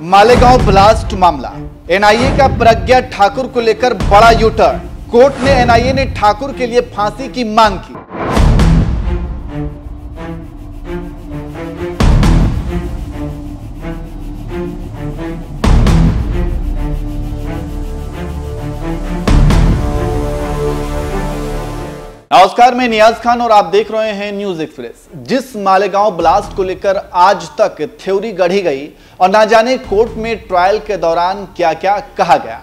Malegaon blast मामला, NIA का प्रज्ञा ठाकुर को लेकर बड़ा यूटर्न। कोर्ट ने एनआईए ने ठाकुर के लिए फांसी की मांग की। नमस्कार, मैं नियाज खान और आप देख रहे हैं न्यूज एक्सप्रेस। जिस मालेगांव ब्लास्ट को लेकर आज तक थ्योरी गढ़ी गई और ना जाने कोर्ट में ट्रायल के दौरान क्या क्या कहा गया,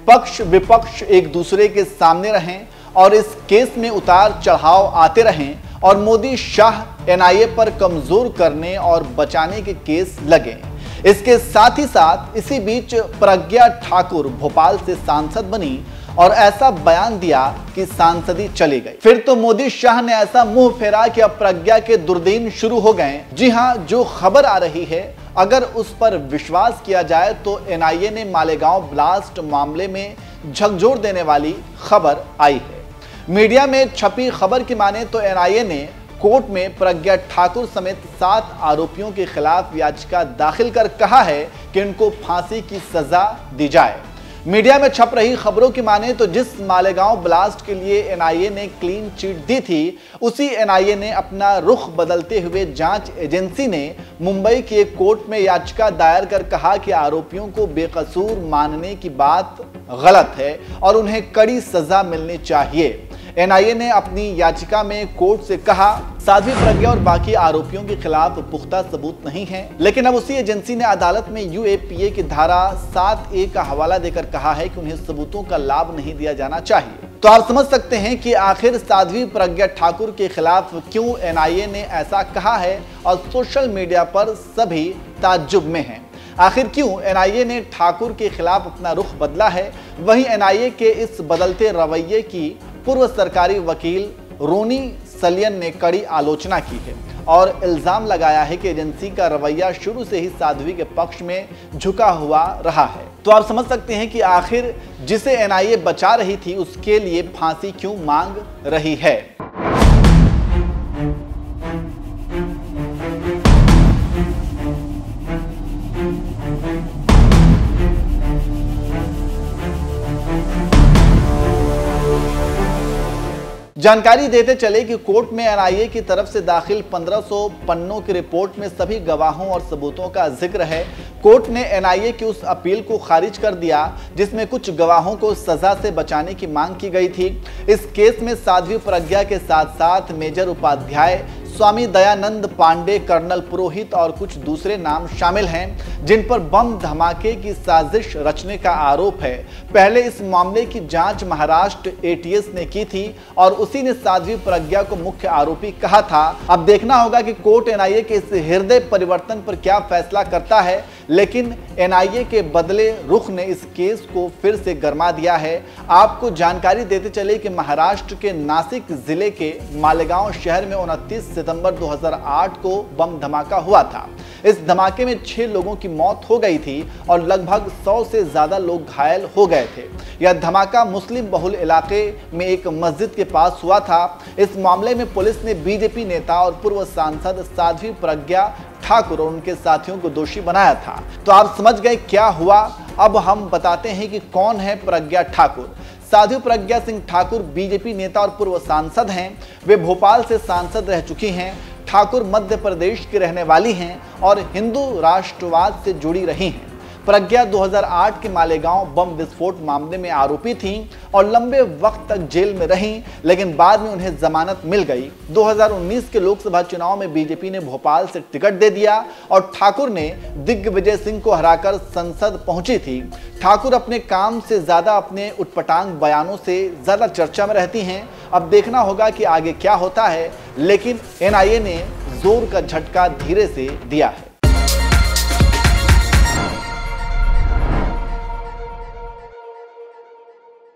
पक्ष विपक्ष एक दूसरे के सामने रहें और इस केस में उतार चढ़ाव आते रहें और मोदी शाह एनआईए पर कमजोर करने और बचाने के केस लगे। इसके साथ ही साथ इसी बीच प्रज्ञा ठाकुर भोपाल से सांसद बनी और ऐसा बयान दिया कि सांसदी चली गई। फिर तो मोदी शाह ने ऐसा मुंह फेरा कि अब प्रज्ञा के दुर्दिन शुरू हो गए। जी हां, जो खबर आ रही है अगर उस पर विश्वास किया जाए तो एनआईए ने मालेगांव ब्लास्ट मामले में झकझोर देने वाली खबर आई है। मीडिया में छपी खबर की माने तो एनआईए ने कोर्ट में प्रज्ञा ठाकुर समेत 7 आरोपियों के खिलाफ याचिका दाखिल कर कहा है कि उनको फांसी की सजा दी जाए। मीडिया में छप रही खबरों की माने तो जिस मालेगांव ब्लास्ट के लिए एनआईए ने क्लीन चिट दी थी, उसी एनआईए ने अपना रुख बदलते हुए जांच एजेंसी ने मुंबई के एक कोर्ट में याचिका दायर कर कहा कि आरोपियों को बेकसूर मानने की बात गलत है और उन्हें कड़ी सजा मिलनी चाहिए। एनआईए ने अपनी याचिका में कोर्ट से कहा, साध्वी प्रज्ञा और बाकी आरोपियों के खिलाफ पुख्ता सबूत नहीं है, लेकिन अब उसी एजेंसी ने अदालत में यूएपीए की धारा 7A का हवाला देकर कहा है कि उन्हें सबूतों का लाभ नहीं दिया जाना चाहिए। तो आप समझ सकते हैं कि आखिर साध्वी प्रज्ञा ठाकुर के खिलाफ क्यों एनआईए ने ऐसा कहा है और सोशल मीडिया पर सभी ताज्जुब में हैं। आखिर क्यों एनआईए ने ठाकुर के खिलाफ अपना रुख बदला है? वहीं एनआईए के इस बदलते रवैये की पूर्व सरकारी वकील रोनी सलियन ने कड़ी आलोचना की है और इल्जाम लगाया है कि एजेंसी का रवैया शुरू से ही साध्वी के पक्ष में झुका हुआ रहा है। तो आप समझ सकते हैं कि आखिर जिसे एनआईए बचा रही थी उसके लिए फांसी क्यों मांग रही है। जानकारी देते चले कि कोर्ट में एनआईए की तरफ से दाखिल 1500 पन्नों की रिपोर्ट में सभी गवाहों और सबूतों का जिक्र है। कोर्ट ने एनआईए की उस अपील को खारिज कर दिया जिसमें कुछ गवाहों को सजा से बचाने की मांग की गई थी। इस केस में साध्वी प्रज्ञा के साथ साथ मेजर उपाध्याय, स्वामी दयानंद पांडे, कर्नल पुरोहित और कुछ दूसरे नाम शामिल हैं जिन पर बम धमाके की साजिश रचने का आरोप है। पहले इस मामले की जांच महाराष्ट्र एटीएस ने की थी और उसी ने साध्वी प्रज्ञा को मुख्य आरोपी कहा था। अब देखना होगा कि कोर्ट एनआईए के इस हृदय परिवर्तन पर क्या फैसला करता है, लेकिन एनआईए के बदले रुख ने इस केस को फिर से गरमा दिया है। आपको जानकारी देते चले कि महाराष्ट्र के नासिक जिले के मालेगांव शहर में 29 सितंबर 2008 को बम धमाका हुआ था। इस धमाके में 6 लोगों की मौत हो गई थी और लगभग 100 से ज्यादा लोग घायल हो गए थे। यह धमाका मुस्लिम बहुल इलाके में एक मस्जिद के पास हुआ था। इस मामले में पुलिस ने बीजेपी नेता और पूर्व सांसद साध्वी प्रज्ञा ठाकुर और उनके साथियों को दोषी बनाया था। तो आप समझ गए क्या हुआ। अब हम बताते हैं कि कौन है प्रज्ञा ठाकुर। साध्वी प्रज्ञा सिंह ठाकुर बीजेपी नेता और पूर्व सांसद हैं। वे भोपाल से सांसद रह चुकी हैं। ठाकुर मध्य प्रदेश की रहने वाली हैं और हिंदू राष्ट्रवाद से जुड़ी रही हैं। प्रज्ञा 2008 के मालेगांव बम विस्फोट मामले में आरोपी थीं और लंबे वक्त तक जेल में रहीं, लेकिन बाद में उन्हें जमानत मिल गई। 2019 के लोकसभा चुनाव में बीजेपी ने भोपाल से टिकट दे दिया और ठाकुर ने दिग्विजय सिंह को हराकर संसद पहुंची थी। ठाकुर अपने काम से ज्यादा अपने उटपटांग बयानों से ज्यादा चर्चा में रहती हैं। अब देखना होगा कि आगे क्या होता है, लेकिन एनआईए ने जोर का झटका धीरे से दिया है।